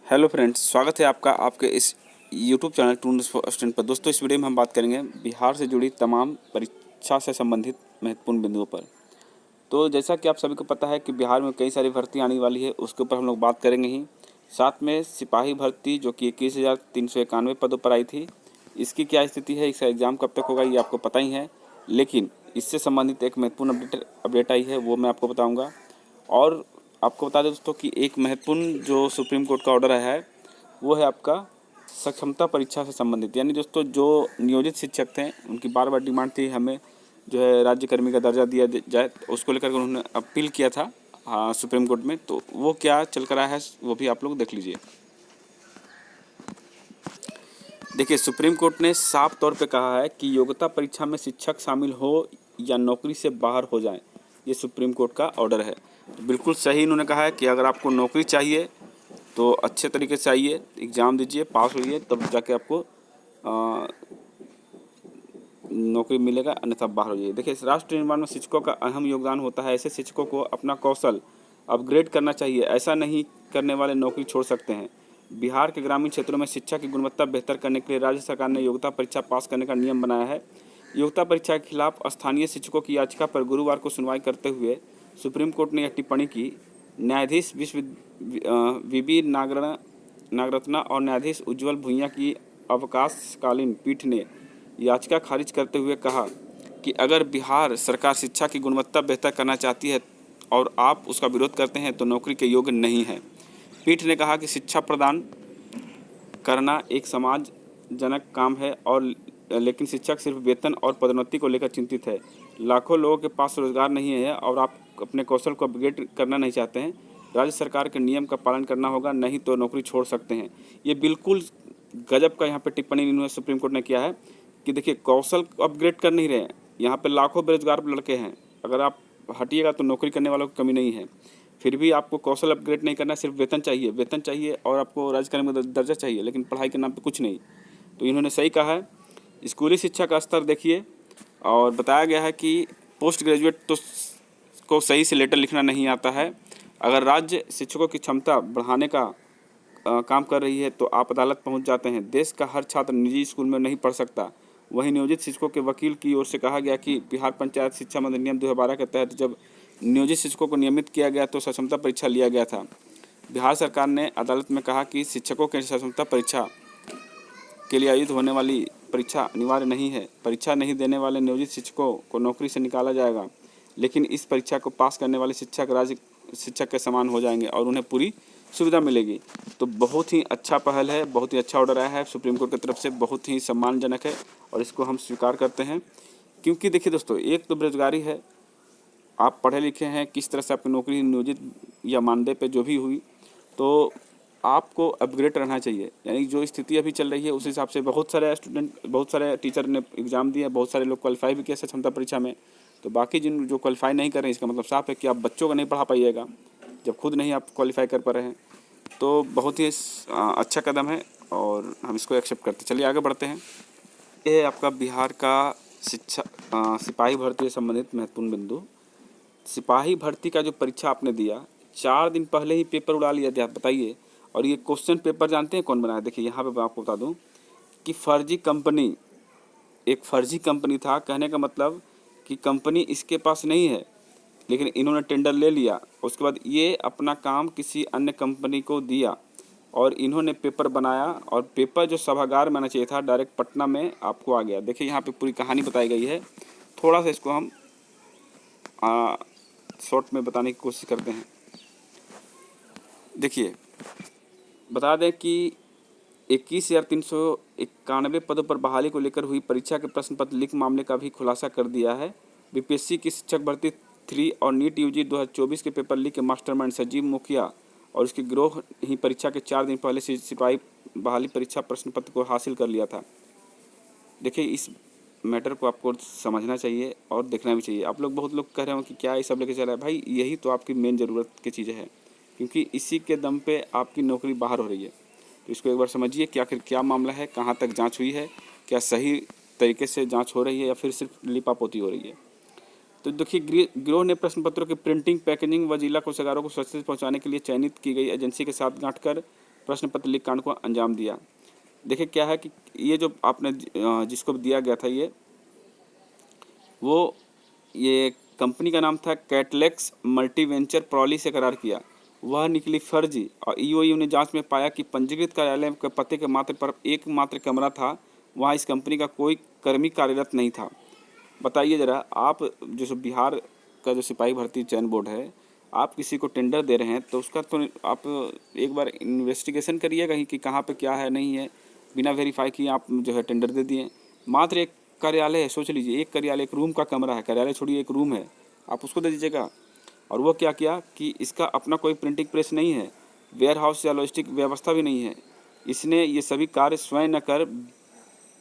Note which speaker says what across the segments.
Speaker 1: Hello friends, स्वागत है आपका आपके इस YouTube channel tools for student पर। दोस्तों, इस वीडियो में हम बात करेंगे बिहार से जुड़ी तमाम परीक्षा से संबंधित महत्वपूर्ण बिंदुओं पर। तो जैसा कि आप सभी को पता है कि बिहार में कई सारी भर्ती आने वाली है, उसके ऊपर हम लोग बात करेंगे ही। साथ में सिपाही भर्ती जो कि 21,391 पदों पर आई थी, इसकी क्या स्थिति है, इसका एग्ज़ाम कब तक होगा, ये आपको पता ही है। लेकिन इससे संबंधित एक महत्वपूर्ण अपडेट आई है, वो मैं आपको बताऊँगा। और आपको बता दें दोस्तों कि एक महत्वपूर्ण जो सुप्रीम कोर्ट का ऑर्डर है, वो है आपका सक्षमता परीक्षा से संबंधित। यानी दोस्तों, जो नियोजित शिक्षक थे, उनकी बार बार डिमांड थी हमें जो है राज्यकर्मी का दर्जा दिया जाए, तो उसको लेकर उन्होंने अपील किया था सुप्रीम कोर्ट में। तो वो क्या चल कर आया है, वो भी आप लोग देख लीजिए। देखिए, सुप्रीम कोर्ट ने साफ तौर पे कहा है कि योग्यता परीक्षा में शिक्षक शामिल हो या नौकरी से बाहर हो जाएं, ये सुप्रीम कोर्ट का ऑर्डर है। तो बिल्कुल सही इन्होंने कहा है कि अगर आपको नौकरी चाहिए तो अच्छे तरीके से आइए, एग्ज़ाम दीजिए, पास होइए, तब जाके आपको नौकरी मिलेगा, अन्यथा बाहर हो जाइए। देखिए, इस राष्ट्र निर्माण में शिक्षकों का अहम योगदान होता है। ऐसे शिक्षकों को अपना कौशल अपग्रेड करना चाहिए, ऐसा नहीं करने वाले नौकरी छोड़ सकते हैं। बिहार के ग्रामीण क्षेत्रों में शिक्षा की गुणवत्ता बेहतर करने के लिए राज्य सरकार ने योग्यता परीक्षा पास करने का नियम बनाया है। योग्यता परीक्षा के खिलाफ स्थानीय शिक्षकों की याचिका पर गुरुवार को सुनवाई करते हुए सुप्रीम कोर्ट ने यह टिप्पणी की। न्यायाधीश वीबी नागरत्ना और न्यायाधीश उज्ज्वल भुइयां की अवकाशकालीन पीठ ने याचिका खारिज करते हुए कहा कि अगर बिहार सरकार शिक्षा की गुणवत्ता बेहतर करना चाहती है और आप उसका विरोध करते हैं तो नौकरी के योग्य नहीं है। पीठ ने कहा कि शिक्षा प्रदान करना एक समाजजनक काम है और लेकिन शिक्षक सिर्फ वेतन और पदोन्नति को लेकर चिंतित है। लाखों लोगों के पास रोजगार नहीं है और आप अपने कौशल को अपग्रेड करना नहीं चाहते हैं। राज्य सरकार के नियम का पालन करना होगा, नहीं तो नौकरी छोड़ सकते हैं। ये बिल्कुल गजब का यहाँ पे टिप्पणी इन्होंने सुप्रीम कोर्ट ने किया है कि देखिए, कौशल अपग्रेड कर नहीं रहे हैं। यहाँ पे लाखों बेरोजगार लड़के हैं, अगर आप हटिएगा तो नौकरी करने वालों की कमी नहीं है। फिर भी आपको कौशल अपग्रेड नहीं करना, सिर्फ वेतन चाहिए और आपको राज्यकर्मी का दर्जा चाहिए, लेकिन पढ़ाई के नाम पे कुछ नहीं। तो इन्होंने सही कहा है। स्कूली शिक्षा का स्तर देखिए, और बताया गया है कि पोस्ट ग्रेजुएट तो को सही से लेटर लिखना नहीं आता है। अगर राज्य शिक्षकों की क्षमता बढ़ाने का काम कर रही है तो आप अदालत पहुंच जाते हैं। देश का हर छात्र निजी स्कूल में नहीं पढ़ सकता। वहीं नियोजित शिक्षकों के वकील की ओर से कहा गया कि बिहार पंचायत शिक्षा अधिनियम 2012 के तहत जब नियोजित शिक्षकों को नियमित किया गया तो सक्षमता परीक्षा लिया गया था। बिहार सरकार ने अदालत में कहा कि शिक्षकों के सक्षमता परीक्षा के लिए आयोजित होने वाली परीक्षा अनिवार्य नहीं है। परीक्षा नहीं देने वाले नियोजित शिक्षकों को नौकरी से निकाला जाएगा, लेकिन इस परीक्षा को पास करने वाले शिक्षक राज्य शिक्षक के समान हो जाएंगे और उन्हें पूरी सुविधा मिलेगी। तो बहुत ही अच्छा पहल है, बहुत ही अच्छा ऑर्डर आया है सुप्रीम कोर्ट की तरफ से, बहुत ही सम्मानजनक है और इसको हम स्वीकार करते हैं। क्योंकि देखिए दोस्तों, एक तो बेरोजगारी है, आप पढ़े लिखे हैं, किस तरह से आपकी नौकरी नियोजित या मानदेय पे जो भी हुई, तो आपको अपग्रेड रहना चाहिए। यानी जो स्थिति अभी चल रही है उस हिसाब से बहुत सारे टीचर ने एग्ज़ाम दिए, बहुत सारे लोग क्वालिफाई भी किए क्षमता परीक्षा में। तो बाकी जिन जो क्वालिफाई नहीं कर रहे हैं, इसका मतलब साफ है कि आप बच्चों को नहीं पढ़ा पाइएगा जब खुद नहीं आप क्वालिफाई कर पा रहे हैं। तो बहुत ही अच्छा कदम है और हम इसको एक्सेप्ट करते हैं। चलिए आगे बढ़ते हैं। ये आपका बिहार का सिपाही भर्ती से संबंधित महत्वपूर्ण बिंदु। सिपाही भर्ती का जो परीक्षा आपने दिया, 4 दिन पहले ही पेपर उड़ा लिया था, बताइए। और ये क्वेश्चन पेपर जानते हैं कौन बनाया? देखिए, यहाँ पे मैं आपको बता दूँ कि एक फर्जी कंपनी था। कहने का मतलब कि कंपनी इसके पास नहीं है, लेकिन इन्होंने टेंडर ले लिया। उसके बाद ये अपना काम किसी अन्य कंपनी को दिया और इन्होंने पेपर बनाया, और पेपर जो सभागार में आना चाहिए था डायरेक्ट पटना में आपको आ गया। देखिए, यहाँ पे पूरी कहानी बताई गई है। थोड़ा सा इसको हम शॉर्ट में बताने की कोशिश करते हैं। देखिए, बता दें कि 21,391 पदों पर बहाली को लेकर हुई परीक्षा के प्रश्न पत्र लीक मामले का भी खुलासा कर दिया है। बीपीएससी की शिक्षक भर्ती 3 और नीट यूजी 2024 के पेपर लीक के मास्टरमाइंड संजीव मुखिया और उसके गिरोह ही परीक्षा के 4 दिन पहले से सिपाही बहाली परीक्षा प्रश्न पत्र को हासिल कर लिया था। देखिए, इस मैटर को आपको समझना चाहिए और देखना भी चाहिए। आप लोग बहुत लोग कह रहे हो कि क्या ये सब लेके चला है। भाई, यही तो आपकी मेन ज़रूरत की चीज़ें हैं, क्योंकि इसी के दम पे आपकी नौकरी बाहर हो रही है। तो इसको एक बार समझिए कि आखिर क्या मामला है, कहाँ तक जांच हुई है, क्या सही तरीके से जांच हो रही है या फिर सिर्फ लिपापोती हो रही है। तो देखिए, गिरोह ने प्रश्न पत्रों की प्रिंटिंग, पैकेजिंग व जिला कोषागारों को सुरक्षित पहुँचाने के लिए चयनित की गई एजेंसी के साथ गांठ कर प्रश्न पत्र लीक कांड को अंजाम दिया। देखिए क्या है कि ये जो आपने जिसको दिया गया था ये कंपनी का नाम था कैटलेक्स मल्टीवेंचर प्रॉली से करार किया, वह निकली फर्जी। और ईओयू ने जांच में पाया कि पंजीकृत कार्यालय के पते के मात्र पर एकमात्र कमरा था, वहां इस कंपनी का कोई कर्मी कार्यरत नहीं था। बताइए ज़रा, आप जो बिहार का जो सिपाही भर्ती चयन बोर्ड है, आप किसी को टेंडर दे रहे हैं तो उसका तो आप एक बार इन्वेस्टिगेशन करिएगा ही कि कहाँ पे क्या है नहीं है। बिना वेरीफाई किए आप जो है टेंडर दे दिए। मात्र एक कार्यालय है, सोच लीजिए, एक कार्यालय, एक रूम का कमरा है, कार्यालय छोड़िए एक रूम है, आप उसको दे दीजिएगा। और वो क्या किया कि इसका अपना कोई प्रिंटिंग प्रेस नहीं है, वेयर हाउस या लॉजिस्टिक व्यवस्था भी नहीं है। इसने ये सभी कार्य स्वयं न कर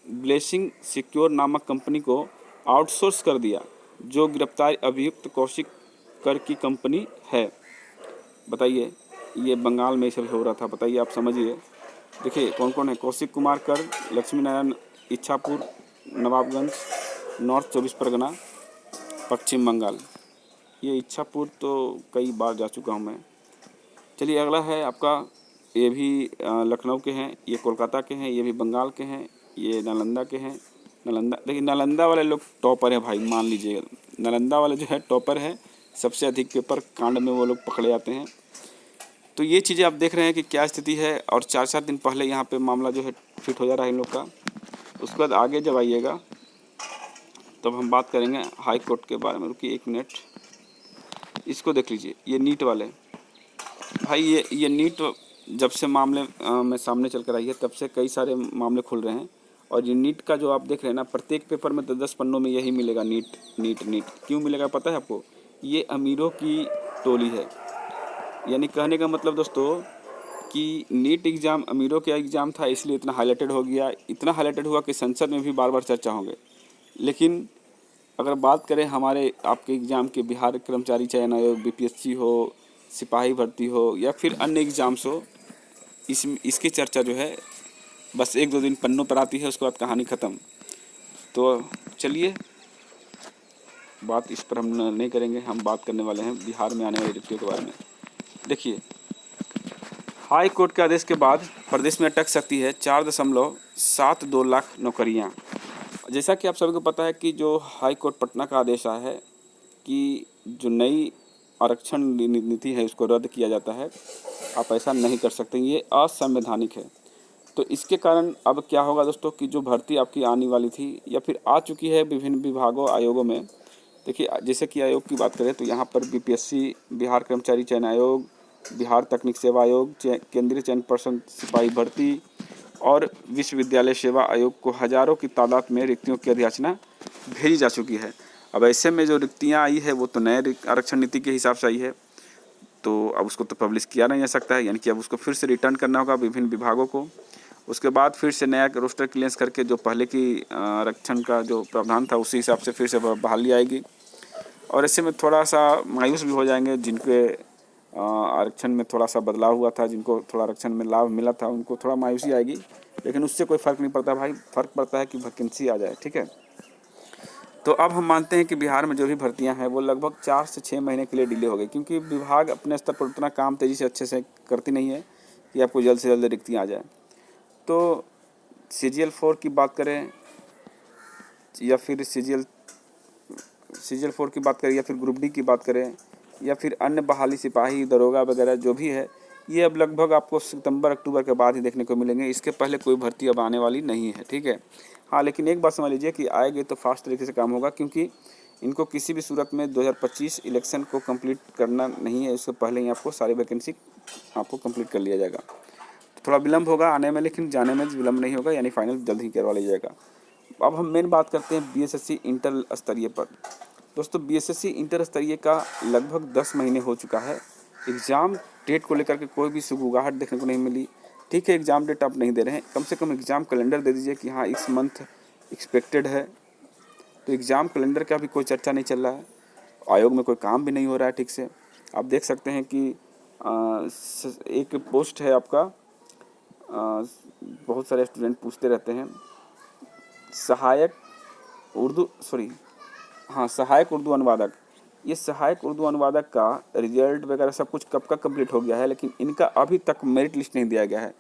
Speaker 1: ब्लेसिंग सिक्योर नामक कंपनी को आउटसोर्स कर दिया, जो गिरफ्तार अभियुक्त कौशिक कर की कंपनी है। बताइए, ये बंगाल में सब हो रहा था, बताइए आप समझिए। देखिए कौन कौन है, कौशिक कुमार कर, लक्ष्मी नारायण, इच्छापुर, नवाबगंज, नॉर्थ 24 परगना, पश्चिम बंगाल। ये इच्छापुर तो कई बार जा चुका हूँ मैं। चलिए अगला है आपका, ये भी लखनऊ के हैं, ये कोलकाता के हैं, ये भी बंगाल के हैं, ये नालंदा के हैं। नालंदा, देखिए नालंदा वाले लोग टॉपर है भाई, मान लीजिएगा, नालंदा वाले जो है टॉपर है, सबसे अधिक पेपर कांड में वो लोग पकड़े जाते हैं। तो ये चीज़ें आप देख रहे हैं कि क्या स्थिति है। और 4-4 दिन पहले यहाँ पे मामला जो है फिट हो जा रहा है इन लोग का। उसके बाद आगे जब आइएगा तब हम बात करेंगे हाई कोर्ट के बारे में। रुकिए 1 मिनट, इसको देख लीजिए, ये नीट वाले भाई, ये नीट जब से मामले में सामने चल कर आई है तब से कई सारे मामले खुल रहे हैं। और ये नीट का जो आप देख रहे हैं ना, प्रत्येक पेपर में 10-10 पन्नों में यही मिलेगा, नीट नीट नीट। क्यों मिलेगा पता है आपको? ये अमीरों की टोली है। यानी कहने का मतलब दोस्तों कि नीट एग्ज़ाम अमीरों का एग्ज़ाम था, इसलिए इतना हाईलाइटेड हो गया, इतना हाईलाइटेड हुआ कि संसद में भी बार बार चर्चा होंगे। लेकिन अगर बात करें हमारे आपके एग्ज़ाम के, बिहार कर्मचारी चयन आयोग, बीपीएससी हो, सिपाही भर्ती हो या फिर अन्य एग्ज़ाम्स हो, इसकी चर्चा जो है बस 1-2 दिन पन्नों पर आती है, उसके बाद कहानी ख़त्म। तो चलिए बात इस पर हम नहीं करेंगे, हम बात करने वाले हैं बिहार में आने वाली रिक्तियों के बारे में। देखिए, हाई कोर्ट के आदेश के बाद प्रदेश में अटक सकती है 4.72 लाख नौकरियां। जैसा कि आप सभी को पता है कि जो हाई कोर्ट पटना का आदेश आया है कि जो नई आरक्षण नीति है उसको रद्द किया जाता है, आप ऐसा नहीं कर सकते, ये असंवैधानिक है। तो इसके कारण अब क्या होगा दोस्तों कि जो भर्ती आपकी आने वाली थी या फिर आ चुकी है विभिन्न विभागों आयोगों में, देखिए जैसे कि आयोग की बात करें तो यहाँ पर बीपीएससी, बिहार कर्मचारी चयन आयोग, बिहार तकनीक सेवा आयोग, केंद्रीय चयन पर्षद सिपाही भर्ती और विश्वविद्यालय सेवा आयोग को हज़ारों की तादाद में रिक्तियों की अधियाचना भेजी जा चुकी है। अब ऐसे में जो रिक्तियाँ आई है वो तो नए आरक्षण नीति के हिसाब से आई है, तो अब उसको तो पब्लिश किया नहीं जा सकता है, यानी कि अब उसको फिर से रिटर्न करना होगा विभिन्न विभागों को। उसके बाद फिर से नया रोस्टर क्लियरेंस करके जो पहले की आरक्षण का जो प्रावधान था उसी हिसाब से फिर से बहाली आएगी। और ऐसे में थोड़ा सा मायूस भी हो जाएंगे जिनके आरक्षण में थोड़ा सा बदलाव हुआ था, जिनको थोड़ा आरक्षण में लाभ मिला था, उनको थोड़ा मायूसी आएगी, लेकिन उससे कोई फ़र्क नहीं पड़ता भाई। फ़र्क पड़ता है कि वैकेंसी आ जाए, ठीक है। तो अब हम मानते हैं कि बिहार में जो भी भर्तियां हैं वो लगभग 4 से 6 महीने के लिए डिले हो गई, क्योंकि विभाग अपने स्तर पर उतना काम तेज़ी से अच्छे से करती नहीं है कि आपको जल्द से जल्द रिक्तियाँ आ जाए। तो CGL 4 की बात करें या फिर CGL 4 की बात करें या फिर ग्रुप डी की बात करें या फिर अन्य बहाली सिपाही दरोगा वगैरह जो भी है, ये अब लगभग आपको सितंबर अक्टूबर के बाद ही देखने को मिलेंगे। इसके पहले कोई भर्ती अब आने वाली नहीं है, ठीक है। हाँ, लेकिन एक बात समझ लीजिए कि आएगी तो फास्ट तरीके से काम होगा, क्योंकि इनको किसी भी सूरत में 2025 इलेक्शन को कंप्लीट करना नहीं है, इससे पहले ही आपको सारी वैकेंसी आपको कंप्लीट कर लिया जाएगा। थोड़ा विलम्ब होगा आने में, लेकिन जाने में विलम्ब नहीं होगा, यानी फाइनल जल्द ही करवा लिया जाएगा। अब हम मेन बात करते हैं BSSC इंटर स्तरीय पर। दोस्तों BSSC इंटर स्तरीय का लगभग 10 महीने हो चुका है। एग्ज़ाम डेट को लेकर के कोई भी सुगबुगाहट देखने को नहीं मिली। ठीक है, एग्ज़ाम डेट आप नहीं दे रहे हैं, कम से कम एग्ज़ाम कैलेंडर दे दीजिए कि हाँ इस मंथ एक्सपेक्टेड है। तो एग्ज़ाम कैलेंडर का भी कोई चर्चा नहीं चल रहा है, आयोग में कोई काम भी नहीं हो रहा है ठीक से। आप देख सकते हैं कि एक पोस्ट है आपका, बहुत सारे स्टूडेंट पूछते रहते हैं, सहायक उर्दू अनुवादक, ये सहायक उर्दू अनुवादक का रिजल्ट वगैरह सब कुछ कब का कंप्लीट हो गया है, लेकिन इनका अभी तक मेरिट लिस्ट नहीं दिया गया है।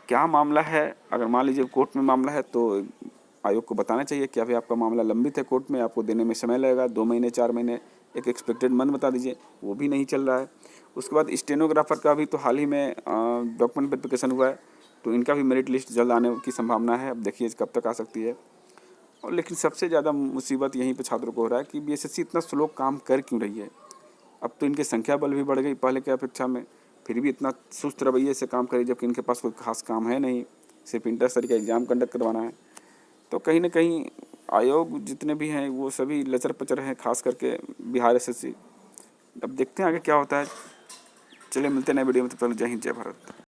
Speaker 1: क्या मामला है? अगर मान लीजिए कोर्ट में मामला है तो आयोग को बताना चाहिए कि अभी आपका मामला लंबित है कोर्ट में, आपको देने में समय लगेगा, 2 महीने 4 महीने, एक एक्सपेक्टेड मंथ बता दीजिए। वो भी नहीं चल रहा है। उसके बाद स्टेनोग्राफर का भी तो हाल ही में डॉक्यूमेंट वेरिफिकेशन हुआ है, तो इनका भी मेरिट लिस्ट जल्द आने की संभावना है। अब देखिए कब तक आ सकती है। और लेकिन सबसे ज़्यादा मुसीबत यहीं पे छात्रों को हो रहा है कि बीएसएससी इतना स्लो काम कर क्यों रही है। अब तो इनकी संख्या बल भी बढ़ गई पहले की अपेक्षा में, फिर भी इतना सुस्त रवैये से काम करे, जबकि इनके पास कोई खास काम है नहीं, सिर्फ इंटर सर का एग्ज़ाम कंडक्ट करवाना है। तो कहीं ना कहीं आयोग जितने भी हैं वो सभी लचर पचर हैं, खास करके बिहार एसएससी। अब देखते हैं आगे क्या होता है। चलिए मिलते हैं नए वीडियो में, तब तक जय हिंद जय भारत।